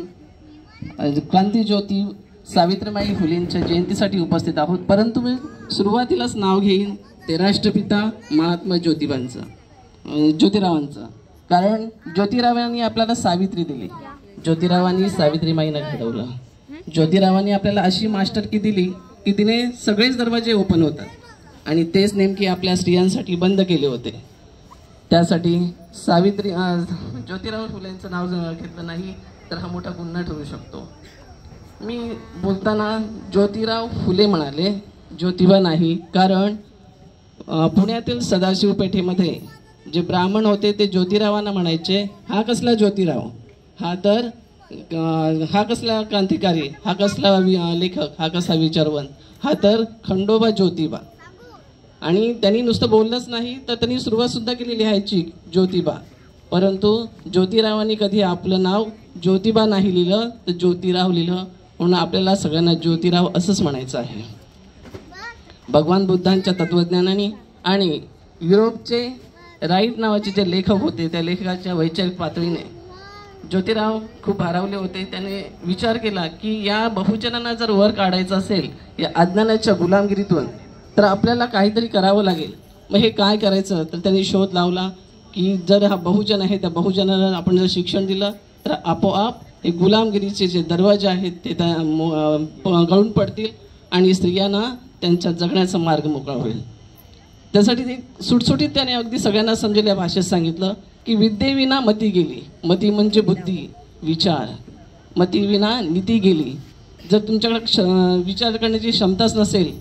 S13: क्रांतिज्योती सावित्रीबाई फुलेंच्या जयंतीसाठी उपस्थित आहोत. परंतु मी सुरुवातीलाच नाव घेईन ते राष्ट्रपिता महात्मा ज्योतिरावांचं. कारण ज्योतिरावांनी आपल्याला सावित्री दिली, ज्योतिरावांनी सावित्रीबाईंना घडवलं. ज्योतिरावांनी आपल्याला अशी मास्टरकी दिली की तिने सगळेच दरवाजे ओपन होतात आणि तेच नेमके आपल्या स्त्रियांसाठी बंद केले होते. त्यासाठी ज्योतिराव फुलेंचं नाव घेतलं नाही तर हा मोठा गुन्हा ठरू शकतो. मी बोलताना ज्योतिराव फुले म्हणाले, ज्योतिबा नाही. कारण पुण्यातील सदाशिव पेठेमध्ये जे ब्राह्मण होते ते ज्योतिरावांना म्हणायचे, हा कसला ज्योतिराव, हा कसला क्रांतिकारी, हा कसला लेखक, हा कसा विचारवंत, हा तर खंडोबा ज्योतिबा. आणि त्यांनी नुसतं बोललंच नाही तर त्यांनी सुरुवातसुद्धा केली लिहायची ज्योतिबा. परंतु ज्योतिरावांनी कधी आपलं नाव ज्योतिबा नाही लिहिलं तर ज्योतिराव लिहिलं. म्हणून आपल्याला सगळ्यांना ज्योतिराव असंच म्हणायचं आहे. भगवान बुद्धांच्या तत्वज्ञानाने आणि युरोपचे राईट नावाचे जे लेखक होते त्या लेखकाच्या वैचारिक पातळीने ज्योतिराव खूप भारावले होते. त्याने विचार केला की या बहुजनांना जर वर काढायचं असेल या अज्ञानाच्या गुलामगिरीतून तर आपल्याला काहीतरी करावं लागेल. मग हे काय करायचं तर त्यांनी शोध लावला की जर हा बहुजन आहे त्या बहुजनाला आपण जर शिक्षण दिलं तर आपोआप हे गुलामगिरीचे जे दरवाजे आहेत ते गळून पडतील आणि स्त्रियांना त्यांच्या जगण्याचा मार्ग मोकळा होईल. त्यासाठी ते सुटसुटीत त्याने अगदी सगळ्यांना समजेल या भाषेत सांगितलं की विद्येविना मती गेली. मती म्हणजे बुद्धी, विचार. मतीविना नीती गेली. जर तुमच्याकडे विचार करण्याची क्षमताच नसेल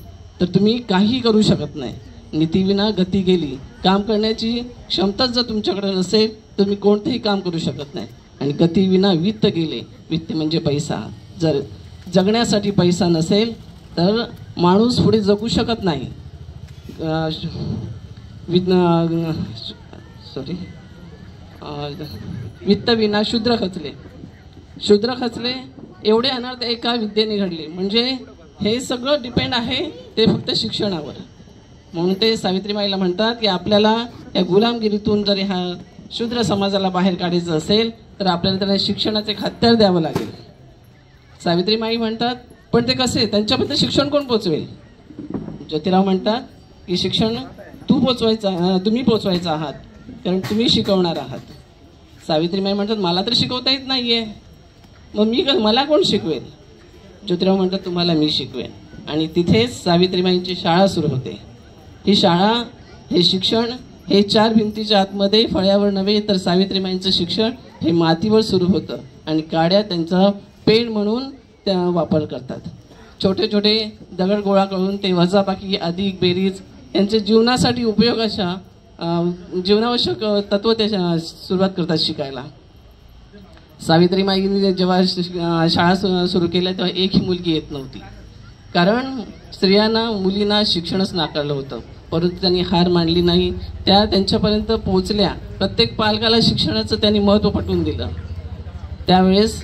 S13: तर तुम्ही काही करू शकत नाही. नीतीविना गती गेली. काम करण्याची क्षमताच जर तुमच्याकडे नसेल तर तुम्ही कोणतेही काम करू शकत नाही. आणि गतीविना वित्त गेले. वित्त म्हणजे पैसा. जर जगण्यासाठी पैसा नसेल तर माणूस पुढे जगू शकत नाही. वित्त विना शूद्र खचले. शूद्र खचले एवढे अनर्थ एका विद्येने घडले. म्हणजे हे सगळं डिपेंड आहे ते फक्त शिक्षणावर. म्हणून ते सावित्रीबाईला म्हणतात की आपल्याला या गुलामगिरीतून जर ह्या शूद्र समाजाला बाहेर काढायचं असेल तर आपल्याला त्याला शिक्षणाचे हत्यार द्यावं लागेल. सावित्रीबाई म्हणतात पण ते कसे, त्यांच्यापर्यंत शिक्षण कोण पोचवेल. ज्योतिराव म्हणतात की शिक्षण तुम्ही पोचवायचं आहात कारण तुम्ही शिकवणार आहात. सावित्रीबाई म्हणतात मला तर शिकवता येत नाहीये मग मला कोण शिकवेल. ज्योतिराव म्हणतात तुम्हाला मी शिकवेन. आणि तिथेच सावित्रीबाईंची शाळा सुरू होते. ही शाळा, हे शिक्षण हे 4 भिंतीच्या आतमध्ये फळ्यावर नव्हे तर सावित्रीबाईंचं शिक्षण हे मातीवर सुरू होतं. आणि काड्या त्यांचा पेन म्हणून त्या वापर करतात. छोटे छोटे दगड गोळा करून ते वजाबाकी अधिक बेरीज यांचे जीवनासाठी उपयोग अशा जीवनावश्यक तत्व ते सुरुवात करतात शिकायला. सावित्रीबाईंनी जेव्हा शाळा सुरू केल्या तेव्हा एकही मुलगी येत नव्हती कारण स्त्रियांना मुलींना शिक्षणच नाकारलं होतं. परंतु त्यांनी हार मानली नाही. त्या त्यांच्यापर्यंत पोहोचल्या. प्रत्येक पालकाला शिक्षणाचं त्यांनी महत्त्व पटवून दिलं. त्यावेळेस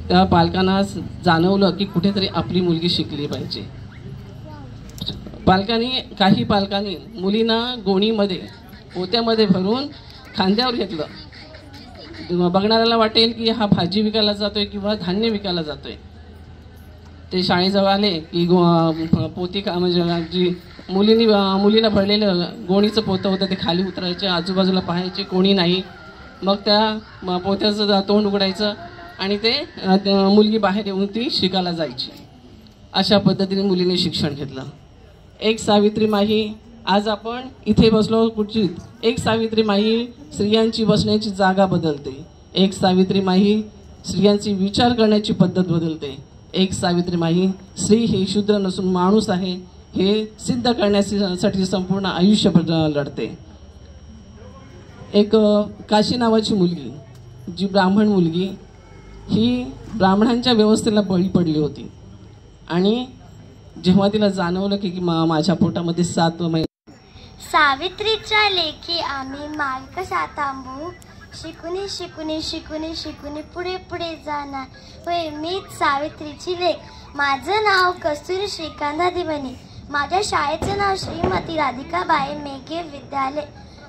S13: त्या पालकांना जाणवलं की कुठेतरी आपली मुलगी शिकली पाहिजे. काही पालकांनी मुलींना गोणीमध्ये पोत्यामध्ये भरून खांद्यावर घेतलं. बघणाऱ्याला वाटेल की हा भाजी विकायला जातोय किंवा धान्य विकायला जातोय. ते शाळेजवळ आले की पोती म्हणजे जी मुलीला भरलेलं गोणीचं पोतं होतं ते खाली उतरायचे. आजूबाजूला पाहायचे कोणी नाही. मग त्या पोत्याचं तोंड उघडायचं आणि ते मुलगी बाहेर येऊन ती शिकायला जायची. अशा पद्धतीने मुलीने शिक्षण घेतलं. एक सावित्रीमाई आज आपण इथे बसलो कुठची. एक सावित्रीमाई स्त्रियांची बसण्याची जागा बदलते. एक सावित्रीमाई स्त्रियांची विचार करण्याची पद्धत बदलते. एक सावित्रीमाई स्त्री ही शूद्र नसून माणूस आहे हे सिद्ध करण्यासाठी संपूर्ण आयुष्य लढते. एक काशी नावाची मुलगी जी ब्राह्मण मुलगी ही ब्राह्मणांच्या व्यवस्थेला बळी पडली होती. आणि जेव्हा तिला जाणवलं की माझ्या पोटामध्ये 7 महिने.
S11: सावित्रीच्या लेखी आम्ही मार्ग कसा थांबू. शिकुनी शिकुनी शिकुनी शिकुनी पुढे पुढे जाणार. होय मीच सावित्रीची लेख. माझं नाव कस्तुरी श्रीकांत दिवणी. माझ्या शाळेचं नाव श्रीमती राधिकाबाई मेघे विद्यालय.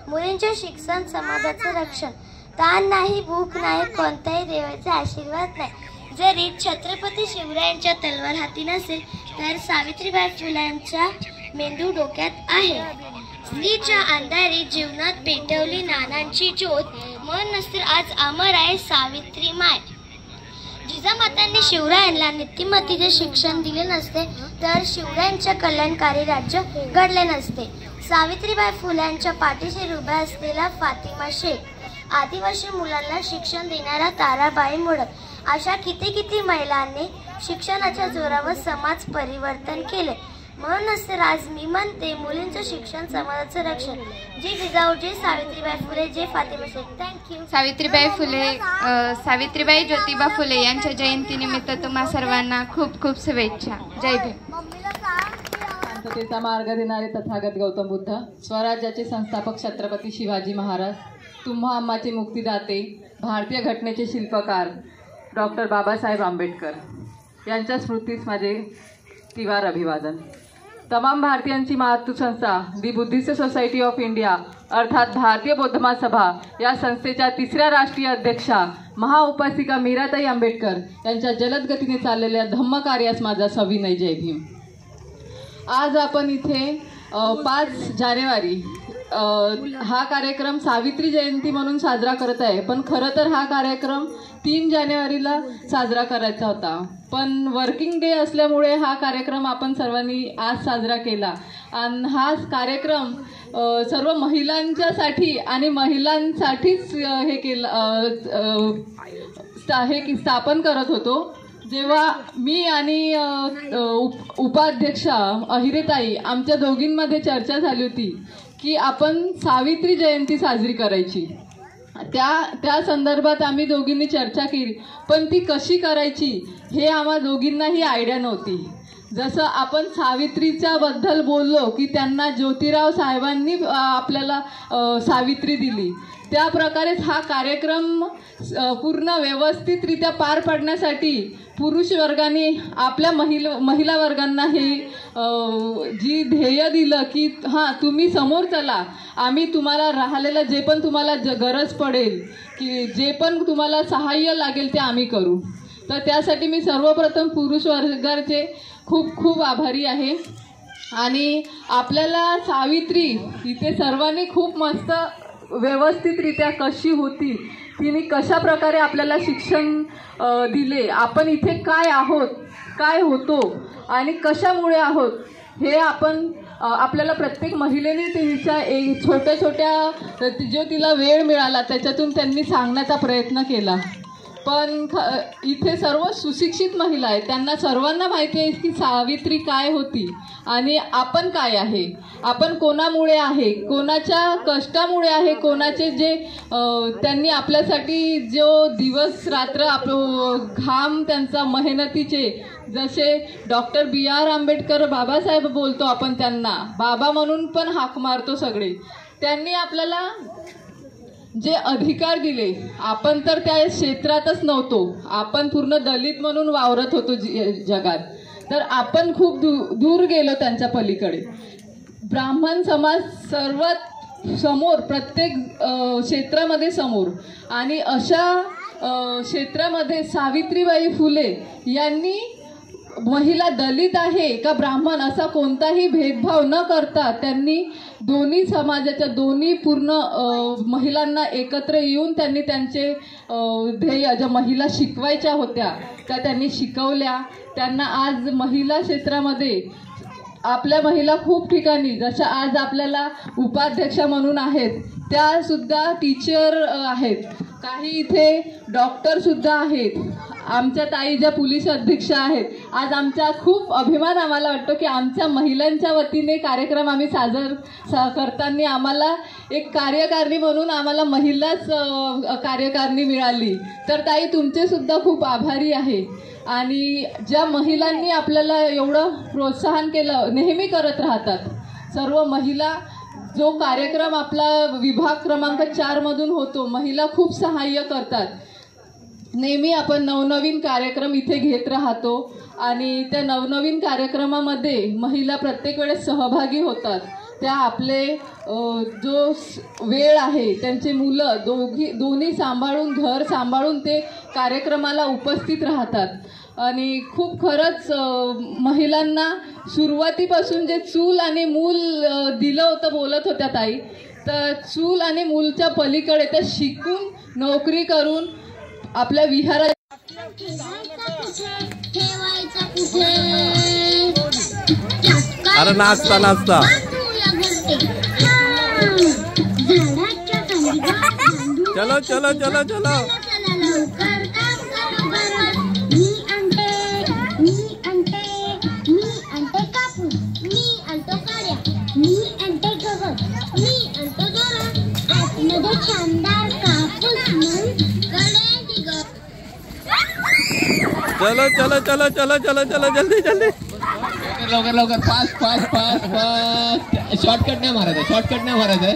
S11: मुलींचे शिक्षण समाजाचं रक्षण. ताण नाही, भूक नाही, कोणत्याही देवाचा आशीर्वाद नाही. जरी छत्रपती शिवरायांच्या तलवार हाती नसेल तर सावित्रीबाई फुलांचा मेंदू डोक्यात आहे. स्त्रीच्या अंधारी जीवनात पेटवली नानांची ज्योत. मन नसतील आज अमर आहे सावित्री माय. जिजामातांनी शिवरायांना नीतिमत्तेचे शिक्षण दिले नसते तर शिवरायांच्या कल्याणकारी राज्य घडले नसते. सावित्रीबाई फुल्यांच्या पाठीशी उभ्या असलेला फातिमा शेख, आदिवासी मुलांना शिक्षण देणारा ताराबाई मोडक, अशा किती महिलांनी शिक्षणाच्या जोरावर समाज परिवर्तन केले. म्हणूनच तर आज मी म्हणते मुलींचं शिक्षण समाजाचं रक्षण. जे जिजाऊ, जे सावित्रीबाई फुले, जे फातिमा शेख. थँक्यू.
S10: सावित्रीबाई फुले, सावित्रीबाई ज्योतिबा फुले यांच्या जयंतीनिमित्त तुम्हा सर्वांना खूप खूप शुभेच्छा. जय भीम.
S14: शांततेचा मार्ग देणारे तथागत गौतम बुद्ध, स्वराज्याचे संस्थापक छत्रपती शिवाजी महाराज, तुम्हा आम्हाचे मुक्तिदाते, भारतीय घटनेचे शिल्पकार डॉक्टर बाबासाहेब आंबेडकर यांच्या स्मृतीस माझे तिवार अभिवादन. तमाम भारतीयांची मातृसंस्था दि बुद्धिस्ट सोसायटी ऑफ इंडिया अर्थात भारतीय बौद्ध महासभा या संस्थेच्या 3ऱ्या राष्ट्रीय अध्यक्षा महाउपासिका मीराताई आंबेडकर यांच्या जलद गतीने चाललेल्या धम्म कार्यास माझा सविनय जय भीम. आज आपण इथे 5 जानेवारी हा कार्यक्रम सावित्री जयंती म्हणून साजरा करत आहे. पण खरं तर हा कार्यक्रम 3 जानेवारीला साजरा करायचा होता. पण वर्किंग डे असल्यामुळे हा कार्यक्रम आपण सर्वांनी आज साजरा केला. आणि हा कार्यक्रम सर्व महिलांच्यासाठी आणि महिलांसाठीच हे केला हे स्थापन करत होतो, जेव्हा मी आणि उपाध्यक्षा अहिरेताई आमच्या दोघींमध्ये चर्चा झाली होती की आपण सावित्री जयंती साजरी करायची. त्या संदर्भात आम्ही दोघींनी चर्चा केली, पण ती कशी करायची हे आम्हा दोघींनाही आयडिया नव्हती. जसं आपण सावित्रीच्या बद्दल बोललो की त्यांना ज्योतिराव साहेबांनी आपल्याला सावित्री दिली, त्या प्रकारेच हा कार्यक्रम पूर्ण व्यवस्थितरित्या पार पाडण्यासाठी पुरुष वर्गाने आपल्या महिला वर्गांना हे जी ध्येय दिलं की हां तुम्ही समोर चला, आम्ही तुम्हाला राहिलेलं जे पण तुम्हाला गरज पडेल की जे पण तुम्हाला सहाय्य लागेल ते आम्ही करू. तर त्यासाठी मी सर्वप्रथम पुरुष वर्गाचे खूप खूप आभारी आहे. आणि आपल्याला सावित्री इथे सर्वांनी खूप मस्त व्यवस्थितरित्या कशी होती, तिने कशा प्रकारे आपल्याला शिक्षण दिले, आपण इथे काय आहोत, काय होतो आणि कशामुळे आहोत हे आपल्याला प्रत्येक महिलेने तिच्या छोट्या छोट्या जो तिला वेळ मिळाला त्याच्यातून त्यांनी सांगण्याचा प्रयत्न केला. पण इथे सर्व सुशिक्षित महिला आहेत, त्यांना सर्वांना माहिती आहे की सावित्री काय होती आणि आपण काय आहे, आपण कोणामुळे आहे, कोणाच्या कष्टामुळे आहे, कोणाचे जे त्यांनी आपल्यासाठी जो दिवस रात्र घाम त्यांचा मेहनतीचे, जसे डॉक्टर B.R. आंबेडकर बाबासाहेब बोलतो आपण त्यांना बाबा म्हणून पण हाक मारतो सगळे, त्यांनी आपल्याला जे अधिकार दिले, आपण तर त्या क्षेत्रातच नव्हतो, आपण पूर्ण दलित म्हणून वावरत होतो जगात, तर आपण खूप दूर गेलो त्यांच्या पलीकडे. ब्राह्मण समाज सर्वात समोर, प्रत्येक क्षेत्रामध्ये समोर, आणि अशा क्षेत्रामध्ये सावित्रीबाई फुले यांनी महिला दलित आहे का ब्राह्मण असा कोणताही भेदभाव न करता त्यांनी दोन्ही समाजाच्या दोन्ही पूर्ण महिलांना एकत्र येऊन त्यांनी त्यांचे ध्येय ज्या महिला शिकवायच्या होत्या त्या त्यांनी शिकवल्या. त्यांना आज महिला क्षेत्रामध्ये आपल्या महिला खूप ठिकाणी, जशा आज आपल्याला उपाध्यक्षा म्हणून आहेत, त्या सुद्धा टीचर आहेत, काही इथे डॉक्टर सुद्धा आहेत, आमच्या ताई ज्या पोलीस अधीक्षक आहेत. आज आमचा खूप अभिमान आम्हाला वाटतो की आमच्या महिलांच्या वतीने कार्यक्रम आम्ही साजरा करताना आम्हाला एक कार्यकारिणी म्हणून आम्हाला महिलाच कार्यकारिणी मिळाली. तर ताई तुमचे सुद्धा खूप आभारी आहे. आणि ज्या महिलांनी आपल्याला एवढं प्रोत्साहन केलं, नेहमी करत राहतात सर्व महिला. जो कार्यक्रम आपला विभाग क्रमांक 4 मधून होतो, महिला खूप सहाय्य करतात. नेहमी आपण नवनवीन कार्यक्रम इथे घेत राहतो आणि त्या नवनवीन कार्यक्रमामध्ये महिला प्रत्येक वेळेस सहभागी होतात. त्या आपले जो वेळ आहे, त्यांचे मुलं दोन्ही सांभाळून, घर सांभाळून ते कार्यक्रमाला उपस्थित राहतात. आणि खूप खरंच महिलांना सुरुवातीपासून जे चूल आणि मूल दिलं होतं, बोलत होत्या ताई, तर चूल आणि मूलच्या पलीकडे त्या शिकून नोकरी करून आपल्या विहारात
S3: अरे नाचता नाचता चलो चलो चलो चलो चलो चलो चलो चलो चलो चलो जल्दी जल्दी
S15: लवकर लवकर fast fast fast fast. Shortcut नाही मारायचं, शॉर्टकट नाही मारायचं.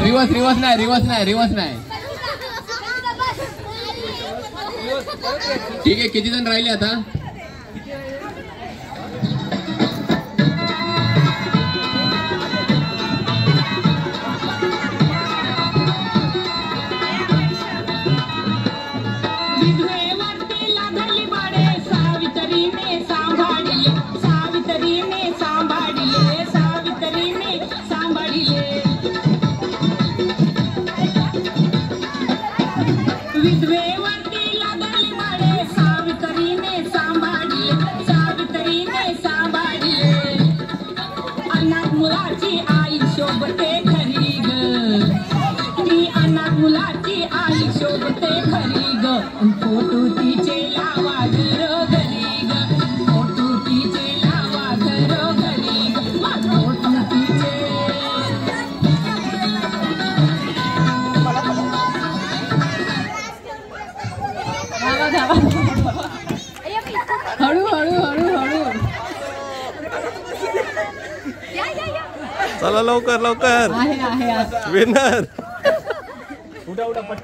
S15: रिवर्स रिवर्स नाही, रिवर्स नाही, रिवर्स नाही. ठीक आहे, किती जण राहिले आता?
S4: विधवेवरती लागली माडे, सावित्रीने
S9: फोटो तिचे लावा घरोघरी ग, फोटो तिचे लावा घरोघरी ग, फोटो तिचे. हळू हळू हळू हळू.
S3: चला लवकर लवकर.
S9: आहे आहे आहे.
S3: विनर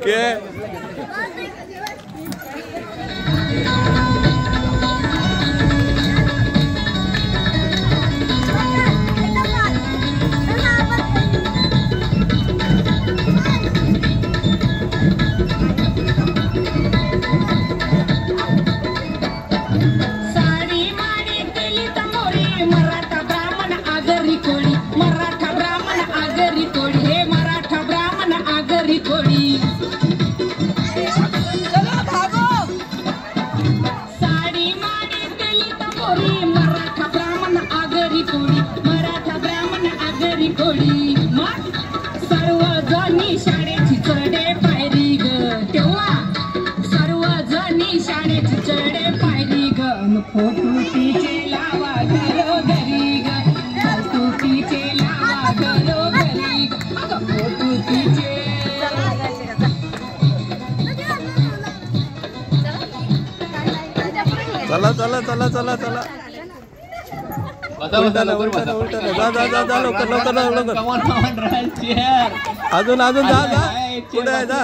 S3: के
S9: साडी माडी केली तमोरी, मराठा ब्राह्मण आगरी कोळी, मराठा ब्राह्मण आगरी कोळी, हे मराठा ब्राह्मण आगरी कोळी. साडी माडी केली तमोरी, मराठा ब्राह्मण आगरी कोळी, मराठा ब्राह्मण आगरी कोळी. मग सर्वजणी शाळेची चढे पायरी ग, तेव्हा सर्वजणी शाळेची चढे पायरी ग, फोटो तिचे लावा घरोघरी ग, फोटो तिचे लावा घरोघरी ग, अगं फोटो तिचे.
S3: चला चला चला चला चला. उलटानं, उलटानं, उलटानं. जा जा जा जा लवकर लवकर लवकर. अजून अजून जा जा. पुढे आहे, जा.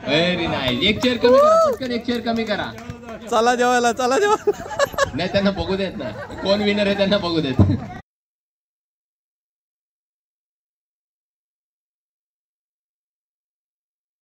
S15: Very nice. एक चेअर कमी करा, पटकन एक चेअर कमी करा.
S3: चला जेवायला, चला जेवायला.
S15: नाही त्यांना बघू देत ना, कोण विनर आहे त्यांना बघू देत.